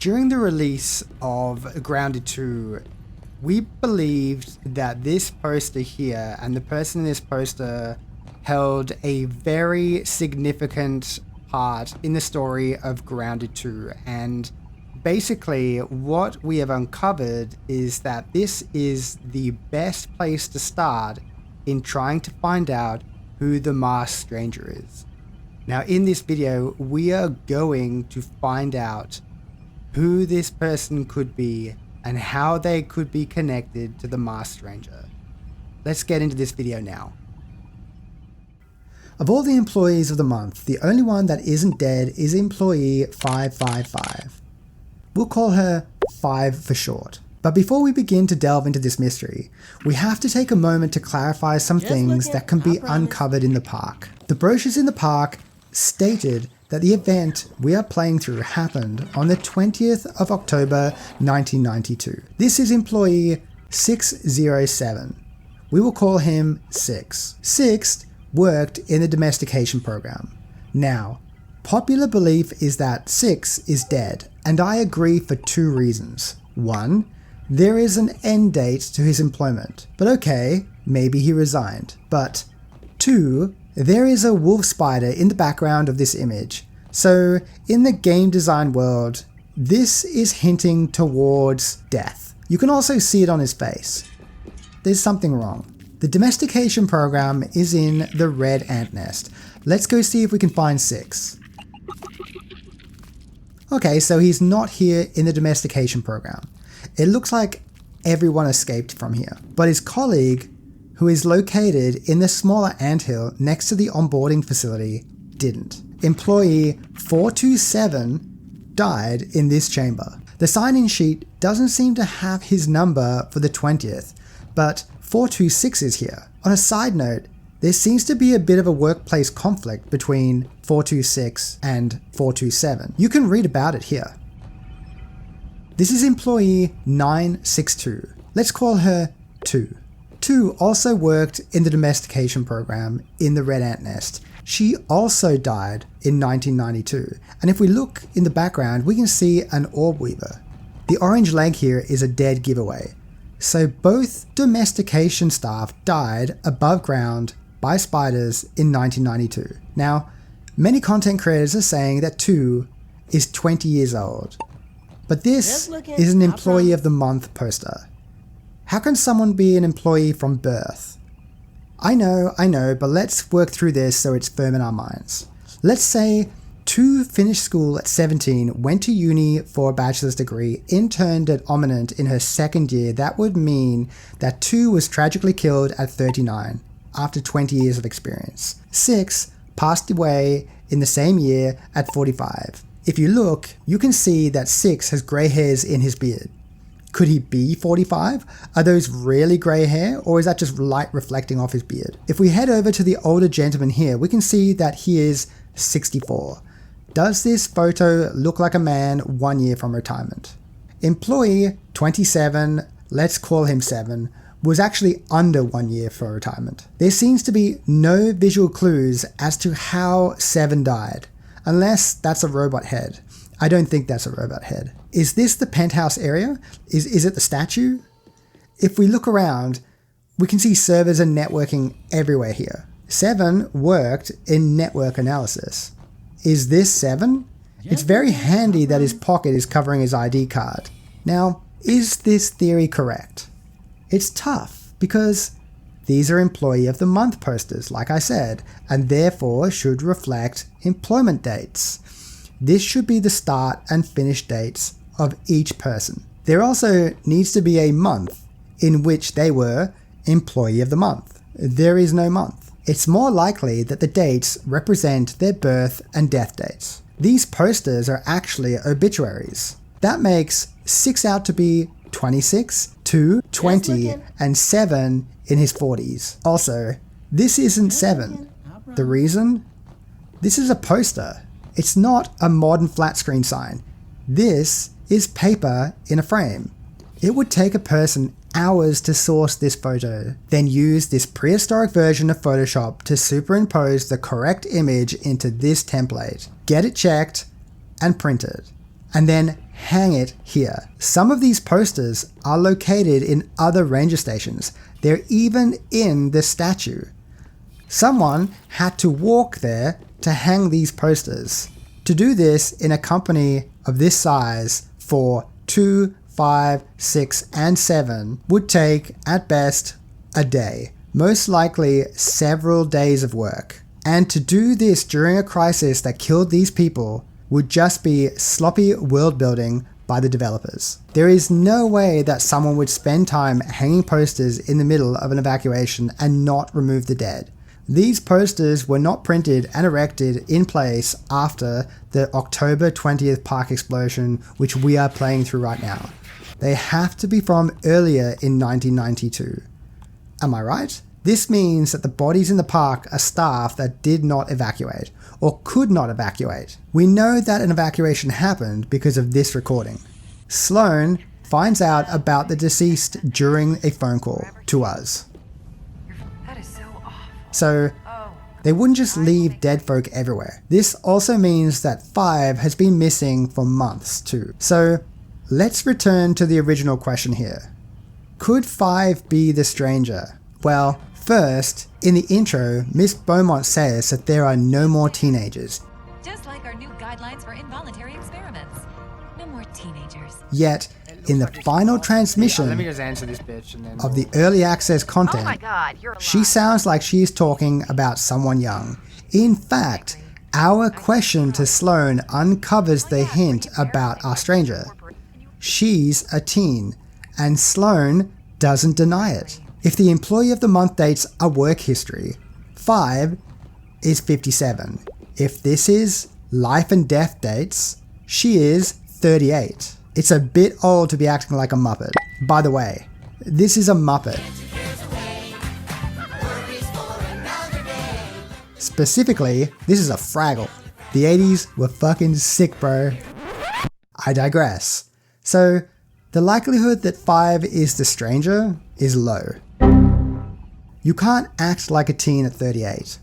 During the release of Grounded 2, we believed that this poster here and the person in this poster held a very significant part in the story of Grounded 2. And basically what we have uncovered is that this is the best place to start in trying to find out who the masked stranger is. Now in this video, we are going to find out who this person could be and how they could be connected to the masked stranger. Let's get into this video now. Of all the employees of the month, the only one that isn't dead is employee 555. We'll call her 5 for short. But before we begin to delve into this mystery, we have to take a moment to clarify some things that can be uncovered in the park. The brochures in the park stated that the event we are playing through happened on the 20th of October 1992. This is employee 607. We will call him 6. 6 worked in the domestication program. Now, popular belief is that 6 is dead, and I agree for 2 reasons. 1, there is an end date to his employment, but okay, maybe he resigned. But 2, there is a wolf spider in the background of this image. So in the game design world, this is hinting towards death. You can also see it on his face. There's something wrong. The domestication program is in the red ant nest. Let's go see if we can find 6. Okay, so he's not here in the domestication program. It looks like everyone escaped from here, but his colleague, who is located in the smaller anthill next to the onboarding facility, didn't. Employee 427 died in this chamber. The sign-in sheet doesn't seem to have his number for the 20th, but 426 is here. On a side note, there seems to be a bit of a workplace conflict between 426 and 427. You can read about it here. This is employee 962. Let's call her 2. 2 also worked in the domestication program in the red ant nest. She also died in 1992. And if we look in the background, we can see an orb weaver. The orange leg here is a dead giveaway. So both domestication staff died above ground by spiders in 1992. Now, many content creators are saying that 2 is 20 years old. But this is an employee of the month poster. How can someone be an employee from birth? I know, but let's work through this so it's firm in our minds. Let's say 2 finished school at 17, went to uni for a bachelor's degree, interned at Ominent in her 2nd year. That would mean that 2 was tragically killed at 39 after 20 years of experience. 6 passed away in the same year at 45. If you look, you can see that 6 has grey hairs in his beard. Could he be 45? Are those really grey hair, or is that just light reflecting off his beard? If we head over to the older gentleman here, we can see that he is 64. Does this photo look like a man 1 year from retirement? Employee 27, let's call him 7, was actually under 1 year for retirement. There seems to be no visual clues as to how 7 died, unless that's a robot head. I don't think that's a robot head. Is this the penthouse area? Is it the statue? If we look around, we can see servers and networking everywhere here. 7 worked in network analysis. Is this 7? It's very handy that his pocket is covering his ID card. Now, is this theory correct? It's tough because these are employee of the month posters, like I said, and therefore should reflect employment dates. This should be the start and finish dates of each person. There also needs to be a month in which they were employee of the month. There is no month. It's more likely that the dates represent their birth and death dates. These posters are actually obituaries. That makes 6 out to be 26, 2, 20, and 7 in his 40s. Also, this isn't 7. The reason? This is a poster. It's not a modern flat screen sign. This is paper in a frame. It would take a person hours to source this photo, then use this prehistoric version of Photoshop to superimpose the correct image into this template, get it checked and printed, and then hang it here. Some of these posters are located in other ranger stations. They're even in the statue. Someone had to walk there to hang these posters. To do this in a company of this size for 2, 5, 6, and 7 would take, at best, a day. Most likely several days of work. And to do this during a crisis that killed these people would just be sloppy world building by the developers. There is no way that someone would spend time hanging posters in the middle of an evacuation and not remove the dead. These posters were not printed and erected in place after the October 20th park explosion, which we are playing through right now. They have to be from earlier in 1992. Am I right? This means that the bodies in the park are staff that did not evacuate, or could not evacuate. We know that an evacuation happened because of this recording. Sloane finds out about the deceased during a phone call to us. That is so awful. So they wouldn't just leave dead folk everywhere. This also means that 5 has been missing for months too. So let's return to the original question here. Could 5 be the stranger? Well, first, in the intro, Miss Beaumont says that there are no more teenagers. Just like our new guidelines for involuntary experiments. No more teenagers. Yet, in the final transmission Let me just answer this bitch and then of the early access content, Oh my God, you're alive. she sounds like she is talking about someone young. In fact, our question to Sloane uncovers the hint about our stranger. She's a teen, and Sloane doesn't deny it. If the employee of the month dates a work history, 5 is 57. If this is life and death dates, she is 38. It's a bit old to be acting like a Muppet. By the way, this is a Muppet. Specifically, this is a Fraggle. The 80s were fucking sick, bro. I digress. So, the likelihood that 5 is the stranger is low. You can't act like a teen at 38.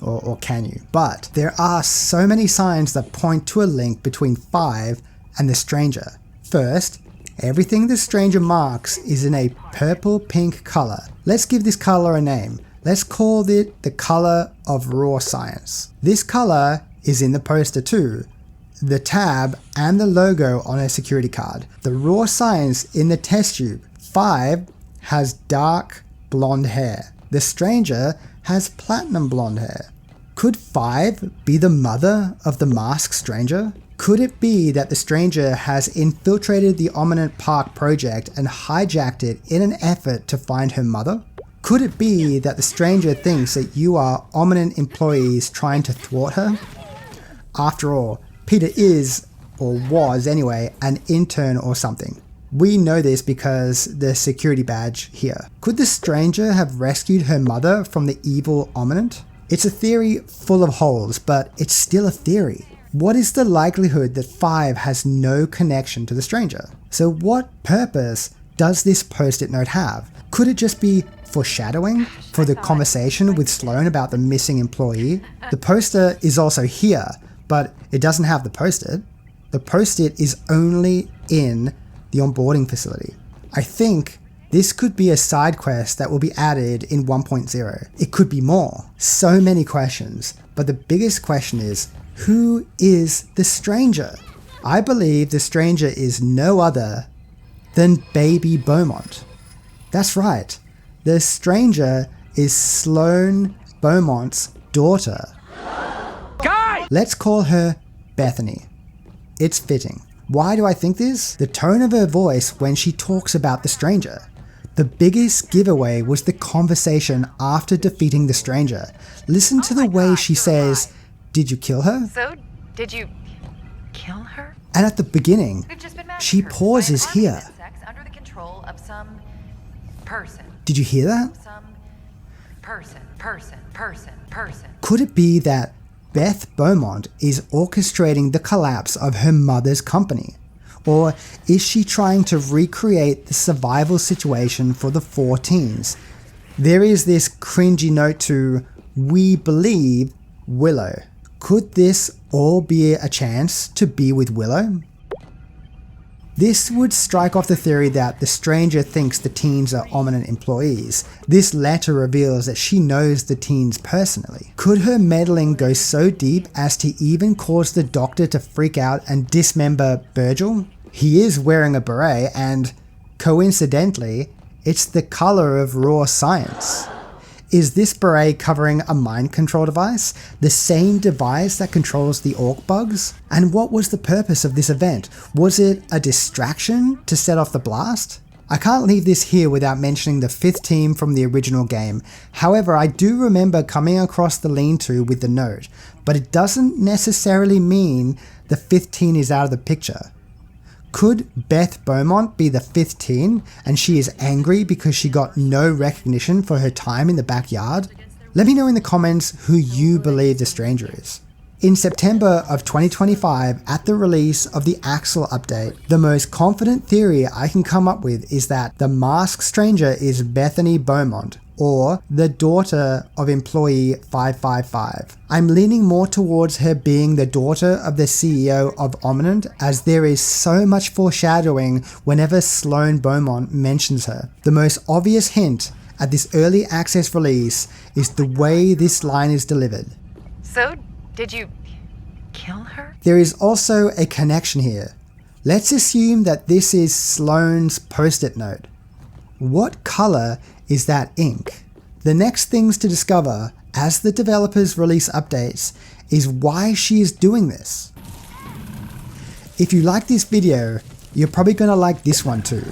Or can you? But there are so many signs that point to a link between 5 and the stranger. First, everything the stranger marks is in a purple-pink color. Let's give this color a name. Let's call it the color of raw science. This color is in the poster too. The tab and the logo on a security card. The raw science in the test tube. 5 has dark blonde hair. The stranger has platinum blonde hair. Could 5 be the mother of the masked stranger? Could it be that the stranger has infiltrated the Ominent Park project and hijacked it in an effort to find her mother? Could it be that the stranger thinks that you are Ominent employees trying to thwart her? After all, Peter is, or was anyway, an intern or something. We know this because the security badge here. Could the stranger have rescued her mother from the evil Ominent? It's a theory full of holes, but it's still a theory. What is the likelihood that 5 has no connection to the stranger? So what purpose does this post-it note have? Could it just be foreshadowing for the conversation with Sloane about the missing employee? The poster is also here, but it doesn't have the post-it. The post-it is only in the onboarding facility. I think this could be a side quest that will be added in 1.0. It could be more. So many questions, but the biggest question is, who is the stranger? I believe the stranger is no other than Baby Beaumont. That's right. The stranger is Sloane Beaumont's daughter. Guy! Let's call her Bethany. It's fitting. Why do I think this? The tone of her voice when she talks about the stranger. The biggest giveaway was the conversation after defeating the stranger. Listen to the way she says, "Did you kill her?" So, did you kill her? And at the beginning, We've just been she massacred pauses by an army here. of insects under the control of some person. Did you hear that? Some person. Could it be that Beth Beaumont is orchestrating the collapse of her mother's company? Or is she trying to recreate the survival situation for the 4 teens? There is this cringy note to, "We believe Willow." Could this all be a chance to be with Willow? This would strike off the theory that the stranger thinks the teens are Ominent employees. This letter reveals that she knows the teens personally. Could her meddling go so deep as to even cause the Doctor to freak out and dismember Virgil? He is wearing a beret and, coincidentally, it's the color of raw science. Is this beret covering a mind control device? The same device that controls the orc bugs? And what was the purpose of this event? Was it a distraction to set off the blast? I can't leave this here without mentioning the 5th team from the original game. However, I do remember coming across the lean-to with the note, but it doesn't necessarily mean the 5th team is out of the picture. Could Beth Beaumont be the 5th teen and she is angry because she got no recognition for her time in the backyard? Let me know in the comments who you believe the stranger is. In September of 2025, at the release of the Axel update, the most confident theory I can come up with is that the masked stranger is Bethany Beaumont, or the daughter of employee 555. I'm leaning more towards her being the daughter of the CEO of Ominent, as there is so much foreshadowing whenever Sloane Beaumont mentions her. The most obvious hint at this early access release is the way this line is delivered. So, did you kill her? There is also a connection here. Let's assume that this is Sloane's post-it note. What color is that ink? The next things to discover as the developers release updates is why she is doing this. If you like this video, you're probably going to like this one too.